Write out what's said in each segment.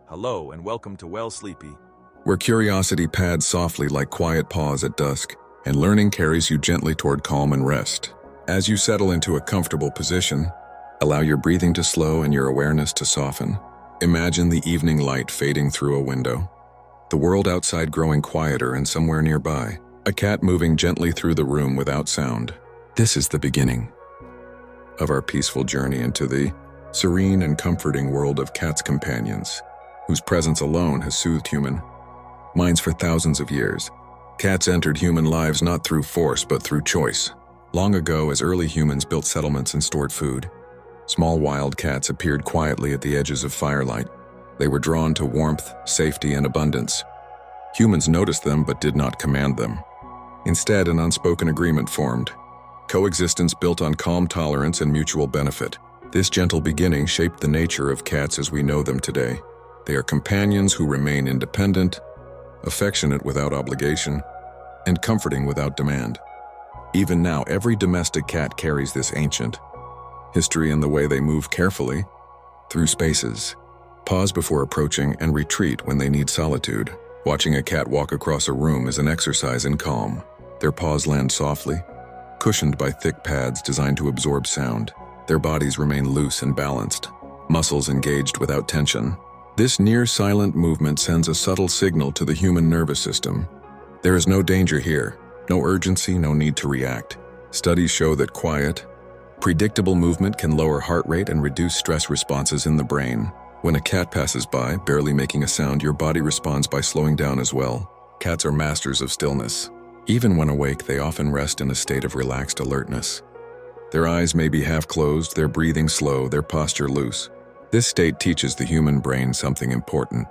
Hello and welcome to Well Sleepy. Where curiosity pads softly like quiet paws at dusk, and learning carries you gently toward calm and rest. As you settle into a comfortable position, allow your breathing to slow and your awareness to soften. Imagine the evening light fading through a window, the world outside growing quieter, and somewhere nearby, a cat moving gently through the room without sound. This is the beginning of our peaceful journey into the serene and comforting world of cats' companions, whose presence alone has soothed human minds for thousands of years. Cats entered human lives not through force but through choice. Long ago, as early humans built settlements and stored food, small wild cats appeared quietly at the edges of firelight. They were drawn to warmth, safety, and abundance. Humans noticed them but did not command them. Instead, an unspoken agreement formed. Coexistence built on calm tolerance and mutual benefit. This gentle beginning shaped the nature of cats as we know them today. They are companions who remain independent, affectionate without obligation, and comforting without demand. Even now, every domestic cat carries this ancient history in the way they move carefully through spaces, pause before approaching, and retreat when they need solitude. Watching a cat walk across a room is an exercise in calm. Their paws land softly, cushioned by thick pads designed to absorb sound. Their bodies remain loose and balanced, muscles engaged without tension. This near-silent movement sends a subtle signal to the human nervous system. There is no danger here, no urgency, no need to react. Studies show that quiet, predictable movement can lower heart rate and reduce stress responses in the brain. When a cat passes by, barely making a sound, your body responds by slowing down as well. Cats are masters of stillness. Even when awake, they often rest in a state of relaxed alertness. Their eyes may be half closed, their breathing slow, their posture loose. This state teaches the human brain something important,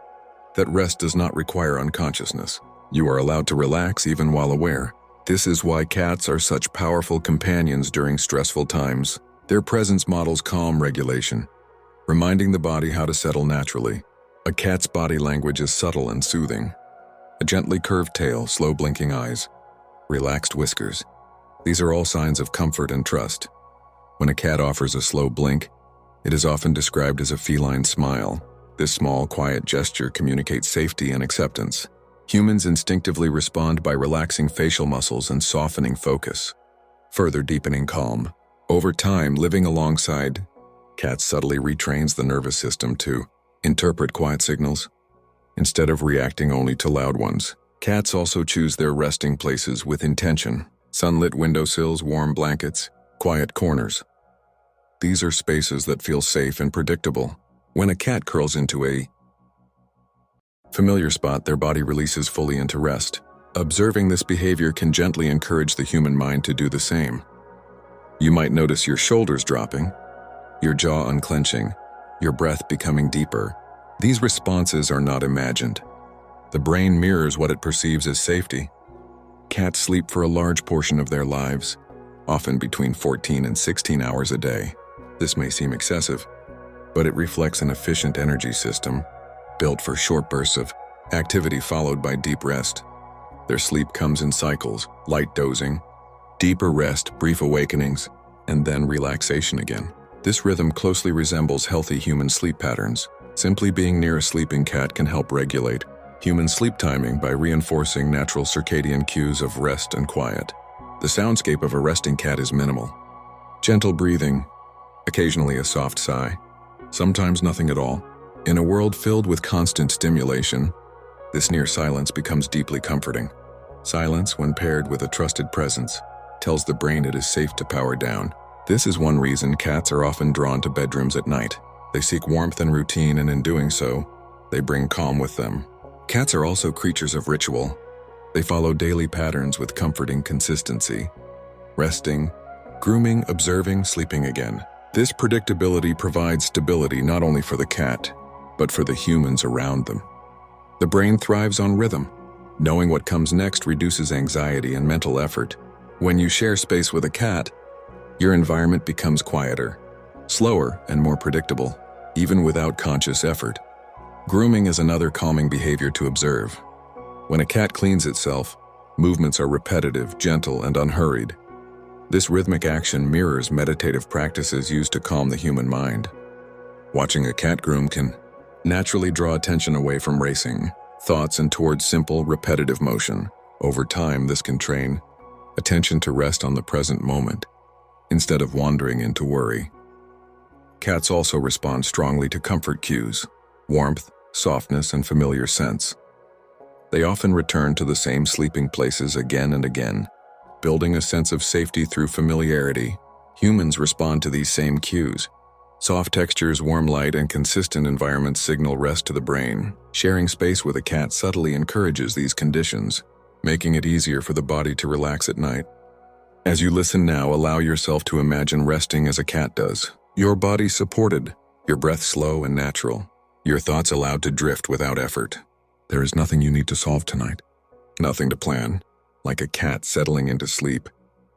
that rest does not require unconsciousness. You are allowed to relax even while aware. This is why cats are such powerful companions during stressful times. Their presence models calm regulation, reminding the body how to settle naturally. A cat's body language is subtle and soothing. A gently curved tail, slow blinking eyes, relaxed whiskers. These are all signs of comfort and trust. When a cat offers a slow blink, it is often described as a feline smile. This small, quiet gesture communicates safety and acceptance. Humans instinctively respond by relaxing facial muscles and softening focus, further deepening calm. Over time, living alongside cats subtly retrains the nervous system to interpret quiet signals instead of reacting only to loud ones. Cats also choose their resting places with intention. Sunlit windowsills, warm blankets, quiet corners. These are spaces that feel safe and predictable. When a cat curls into a familiar spot, their body releases fully into rest. Observing this behavior can gently encourage the human mind to do the same. You might notice your shoulders dropping, your jaw unclenching, your breath becoming deeper. These responses are not imagined. The brain mirrors what it perceives as safety. Cats sleep for a large portion of their lives, often between 14 and 16 hours a day. This may seem excessive, but it reflects an efficient energy system built for short bursts of activity followed by deep rest. Their sleep comes in cycles: light dozing, deeper rest, brief awakenings, and then relaxation again. This rhythm closely resembles healthy human sleep patterns. Simply being near a sleeping cat can help regulate human sleep timing by reinforcing natural circadian cues of rest and quiet. The soundscape of a resting cat is minimal. Gentle breathing, occasionally a soft sigh, sometimes nothing at all. In a world filled with constant stimulation, this near silence becomes deeply comforting. Silence, when paired with a trusted presence, tells the brain it is safe to power down. This is one reason cats are often drawn to bedrooms at night. They seek warmth and routine, and in doing so, they bring calm with them. Cats are also creatures of ritual. They follow daily patterns with comforting consistency. Resting, grooming, observing, sleeping again. This predictability provides stability not only for the cat, but for the humans around them. The brain thrives on rhythm. Knowing what comes next reduces anxiety and mental effort. When you share space with a cat, your environment becomes quieter, slower, and more predictable, even without conscious effort. Grooming is another calming behavior to observe. When a cat cleans itself, movements are repetitive, gentle, and unhurried. This rhythmic action mirrors meditative practices used to calm the human mind. Watching a cat groom can Naturally draw attention away from racing thoughts and towards simple, repetitive motion. Over time, this can train attention to rest on the present moment instead of wandering into worry. Cats also respond strongly to comfort cues, warmth, softness, and familiar scents. They often return to the same sleeping places again and again, building a sense of safety through familiarity. Humans respond to these same cues. Soft textures, warm light, and consistent environments signal rest to the brain. Sharing space with a cat subtly encourages these conditions, making it easier for the body to relax at night. As you listen now, allow yourself to imagine resting as a cat does. Your body supported, your breath slow and natural, your thoughts allowed to drift without effort. There is nothing you need to solve tonight, nothing to plan. Like a cat settling into sleep,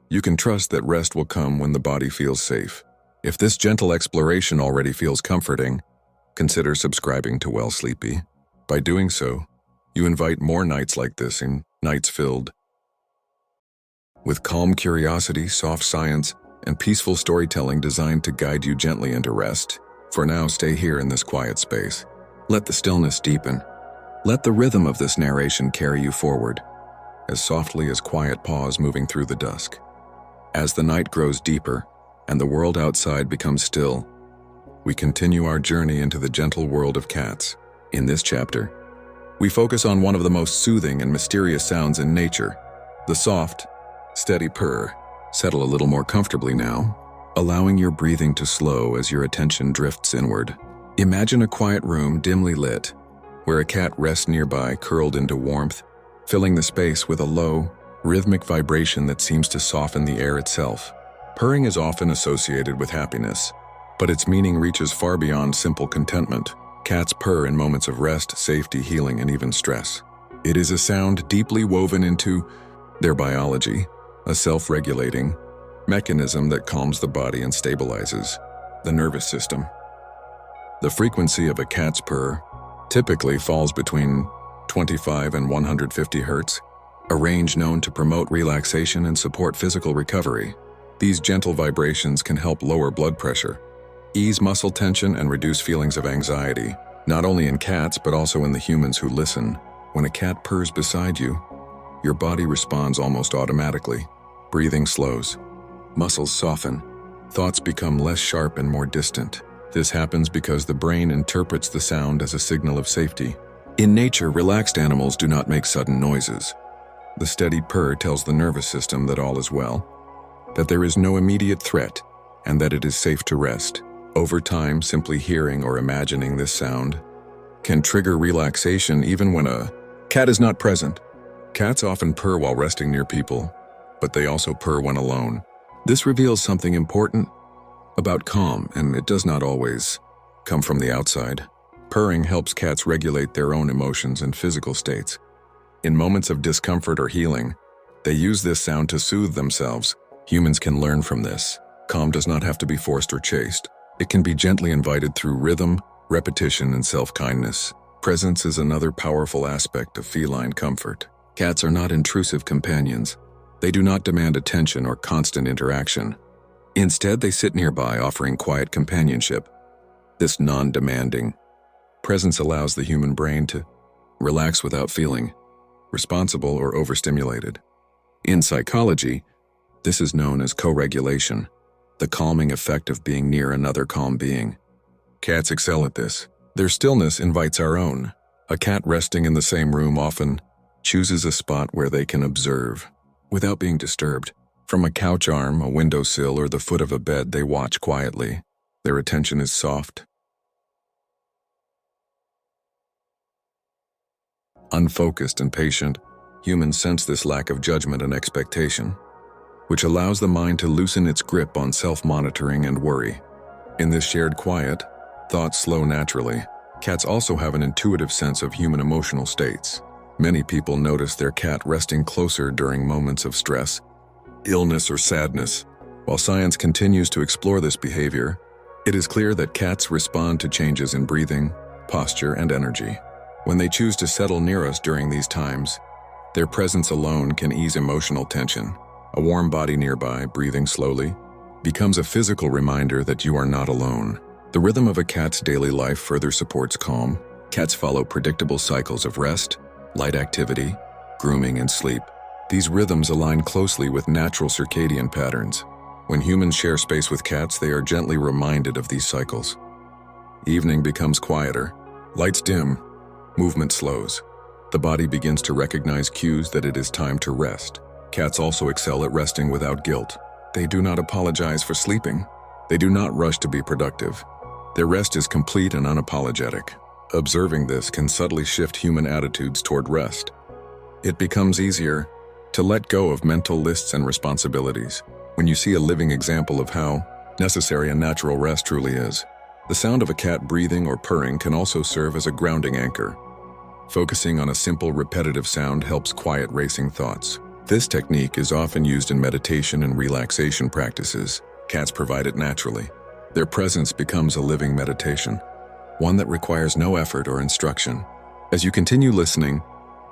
you can trust that rest will come when the body feels safe. If this gentle exploration already feels comforting, consider subscribing to Well Sleepy. By doing so, you invite more nights like this, in nights filled with calm curiosity, soft science, and peaceful storytelling designed to guide you gently into rest. For now, stay here in this quiet space. Let the stillness deepen. Let the rhythm of this narration carry you forward, as softly as quiet paws moving through the dusk. As the night grows deeper and the world outside becomes still, we continue our journey into the gentle world of cats. In this chapter, we focus on one of the most soothing and mysterious sounds in nature, the soft, steady purr. Settle a little more comfortably now, allowing your breathing to slow as your attention drifts inward. Imagine a quiet room dimly lit, where a cat rests nearby, curled into warmth, filling the space with a low, rhythmic vibration that seems to soften the air itself. Purring is often associated with happiness, but its meaning reaches far beyond simple contentment. Cats purr in moments of rest, safety, healing, and even stress. It is a sound deeply woven into their biology, a self-regulating mechanism that calms the body and stabilizes the nervous system. The frequency of a cat's purr typically falls between 25 and 150 hertz, a range known to promote relaxation and support physical recovery. These gentle vibrations can help lower blood pressure, ease muscle tension, and reduce feelings of anxiety, not only in cats but also in the humans who listen. When a cat purrs beside you, your body responds almost automatically. Breathing slows, muscles soften, thoughts become less sharp and more distant. This happens because the brain interprets the sound as a signal of safety. In nature, relaxed animals do not make sudden noises. The steady purr tells the nervous system that all is well, that there is no immediate threat, and that it is safe to rest. Over time, simply hearing or imagining this sound can trigger relaxation even when a cat is not present. Cats often purr while resting near people, but they also purr when alone. This reveals something important about calm, and it does not always come from the outside. Purring helps cats regulate their own emotions and physical states. In moments of discomfort or healing, they use this sound to soothe themselves. Humans can learn from this. Calm does not have to be forced or chased. It can be gently invited through rhythm, repetition, and self-kindness. Presence is another powerful aspect of feline comfort. Cats are not intrusive companions. They do not demand attention or constant interaction. Instead, they sit nearby, offering quiet companionship. This non-demanding presence allows the human brain to relax without feeling responsible or overstimulated. In psychology, this is known as co-regulation, the calming effect of being near another calm being. Cats excel at this. Their stillness invites our own. A cat resting in the same room often chooses a spot where they can observe without being disturbed. From a couch arm, a windowsill, or the foot of a bed, they watch quietly. Their attention is soft, unfocused, and patient. Humans sense this lack of judgment and expectation, which allows the mind to loosen its grip on self-monitoring and worry. In this shared quiet, thoughts slow naturally. Cats also have an intuitive sense of human emotional states. Many people notice their cat resting closer during moments of stress, illness, or sadness. While science continues to explore this behavior, it is clear that cats respond to changes in breathing, posture, and energy. When they choose to settle near us during these times, their presence alone can ease emotional tension. A warm body nearby, breathing slowly, becomes a physical reminder that you are not alone. The rhythm of a cat's daily life further supports calm. Cats follow predictable cycles of rest, light activity, grooming, and sleep. These rhythms align closely with natural circadian patterns. When humans share space with cats, they are gently reminded of these cycles. Evening becomes quieter. Lights dim. Movement slows. The body begins to recognize cues that it is time to rest. Cats also excel at resting without guilt. They do not apologize for sleeping. They do not rush to be productive. Their rest is complete and unapologetic. Observing this can subtly shift human attitudes toward rest. It becomes easier to let go of mental lists and responsibilities when you see a living example of how necessary and natural rest truly is. The sound of a cat breathing or purring can also serve as a grounding anchor. Focusing on a simple, repetitive sound helps quiet racing thoughts. This technique is often used in meditation and relaxation practices. Cats provide it naturally. Their presence becomes a living meditation, one that requires no effort or instruction. As you continue listening,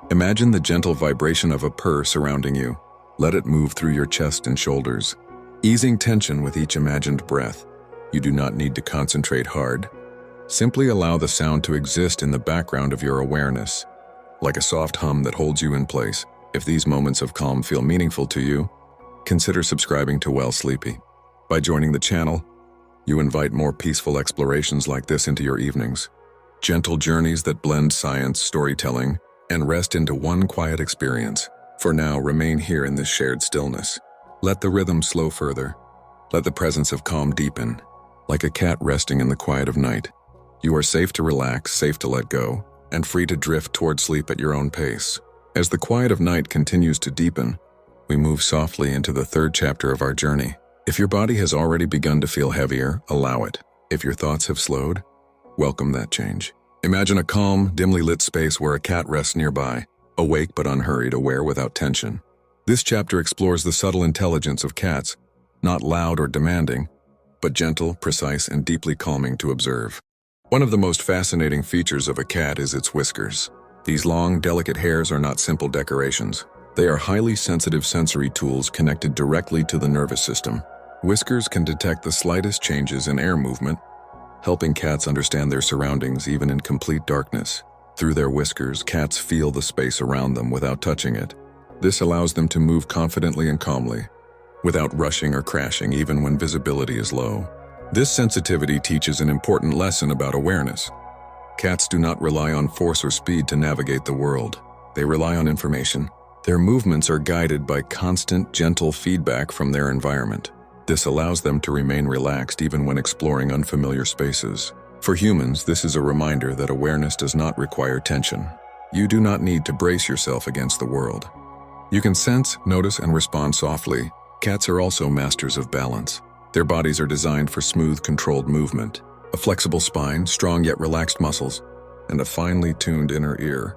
imagine the gentle vibration of a purr surrounding you. Let it move through your chest and shoulders, easing tension with each imagined breath. You do not need to concentrate hard. Simply allow the sound to exist in the background of your awareness, like a soft hum that holds you in place. If these moments of calm feel meaningful to you, consider subscribing to Well Sleepy. By joining the channel, you invite more peaceful explorations like this into your evenings. Gentle journeys that blend science, storytelling, and rest into one quiet experience. For now, remain here in this shared stillness. Let the rhythm slow further. Let the presence of calm deepen. Like a cat resting in the quiet of night, you are safe to relax, safe to let go, and free to drift toward sleep at your own pace. As the quiet of night continues to deepen, we move softly into the third chapter of our journey. If your body has already begun to feel heavier, allow it. If your thoughts have slowed, welcome that change. Imagine a calm, dimly lit space where a cat rests nearby, awake but unhurried, aware without tension. This chapter explores the subtle intelligence of cats, not loud or demanding, but gentle, precise, and deeply calming to observe. One of the most fascinating features of a cat is its whiskers. These long, delicate hairs are not simple decorations. They are highly sensitive sensory tools connected directly to the nervous system. Whiskers can detect the slightest changes in air movement, helping cats understand their surroundings even in complete darkness. Through their whiskers, cats feel the space around them without touching it. This allows them to move confidently and calmly, without rushing or crashing even when visibility is low. This sensitivity teaches an important lesson about awareness. Cats do not rely on force or speed to navigate the world. They rely on information. Their movements are guided by constant, gentle feedback from their environment. This allows them to remain relaxed even when exploring unfamiliar spaces. For humans, this is a reminder that awareness does not require tension. You do not need to brace yourself against the world. You can sense, notice, and respond softly. Cats are also masters of balance. Their bodies are designed for smooth, controlled movement. A flexible spine, strong yet relaxed muscles, and a finely tuned inner ear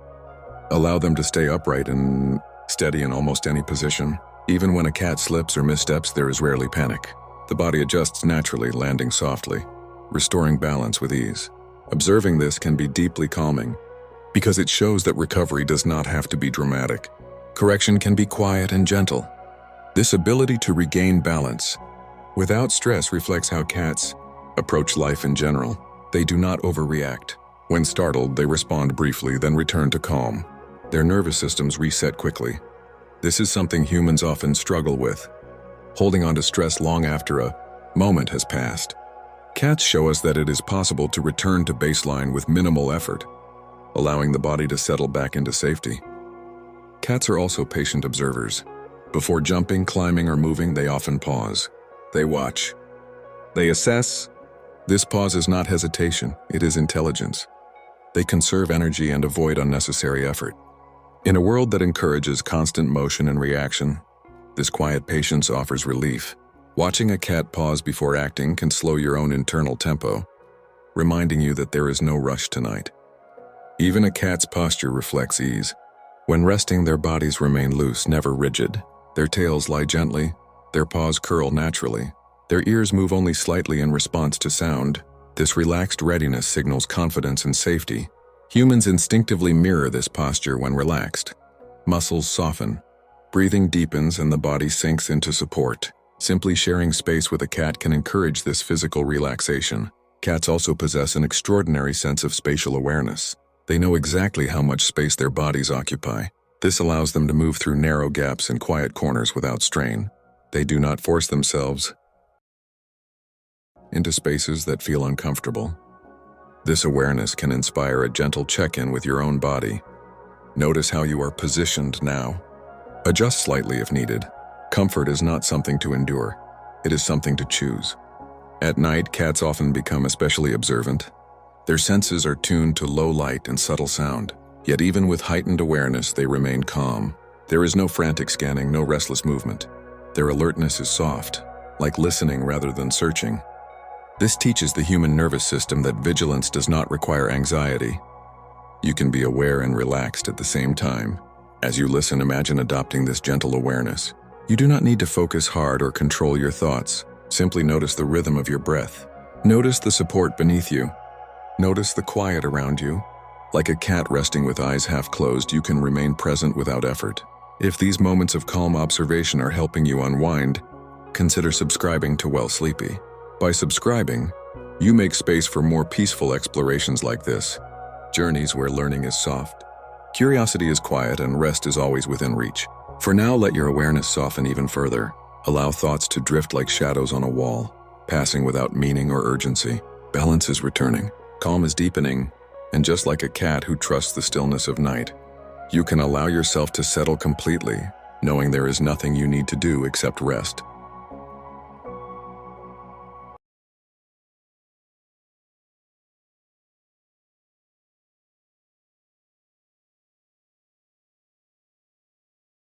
allow them to stay upright and steady in almost any position. Even when a cat slips or missteps, there is rarely panic. The body adjusts naturally, landing softly, restoring balance with ease. Observing this can be deeply calming, because it shows that recovery does not have to be dramatic. Correction can be quiet and gentle. This ability to regain balance without stress reflects how cats approach life in general. They do not overreact. When startled, they respond briefly, then return to calm. Their nervous systems reset quickly. This is something humans often struggle with, holding on to stress long after a moment has passed. Cats show us that it is possible to return to baseline with minimal effort, allowing the body to settle back into safety. Cats are also patient observers. Before jumping, climbing, or moving, they often pause. They watch. They assess. This pause is not hesitation, it is intelligence. They conserve energy and avoid unnecessary effort. In a world that encourages constant motion and reaction, this quiet patience offers relief. Watching a cat pause before acting can slow your own internal tempo, reminding you that there is no rush tonight. Even a cat's posture reflects ease. When resting, their bodies remain loose, never rigid. Their tails lie gently, their paws curl naturally. Their ears move only slightly in response to sound. This relaxed readiness signals confidence and safety. Humans instinctively mirror this posture when relaxed. Muscles soften, breathing deepens, and the body sinks into support. Simply sharing space with a cat can encourage this physical relaxation. Cats also possess an extraordinary sense of spatial awareness. They know exactly how much space their bodies occupy. This allows them to move through narrow gaps and quiet corners without strain. They do not force themselves into spaces that feel uncomfortable. This awareness can inspire a gentle check-in with your own body. Notice how you are positioned now. Adjust slightly if needed. Comfort is not something to endure. It is something to choose. At night, cats often become especially observant. Their senses are tuned to low light and subtle sound. Yet even with heightened awareness, they remain calm. There is no frantic scanning, no restless movement. Their alertness is soft, like listening rather than searching. This teaches the human nervous system that vigilance does not require anxiety. You can be aware and relaxed at the same time. As you listen, imagine adopting this gentle awareness. You do not need to focus hard or control your thoughts. Simply notice the rhythm of your breath. Notice the support beneath you. Notice the quiet around you. Like a cat resting with eyes half closed, you can remain present without effort. If these moments of calm observation are helping you unwind, consider subscribing to Well Sleepy. By subscribing, you make space for more peaceful explorations like this. Journeys where learning is soft, curiosity is quiet, and rest is always within reach. For now, let your awareness soften even further. Allow thoughts to drift like shadows on a wall, passing without meaning or urgency. Balance is returning, calm is deepening, and just like a cat who trusts the stillness of night, you can allow yourself to settle completely, knowing there is nothing you need to do except rest.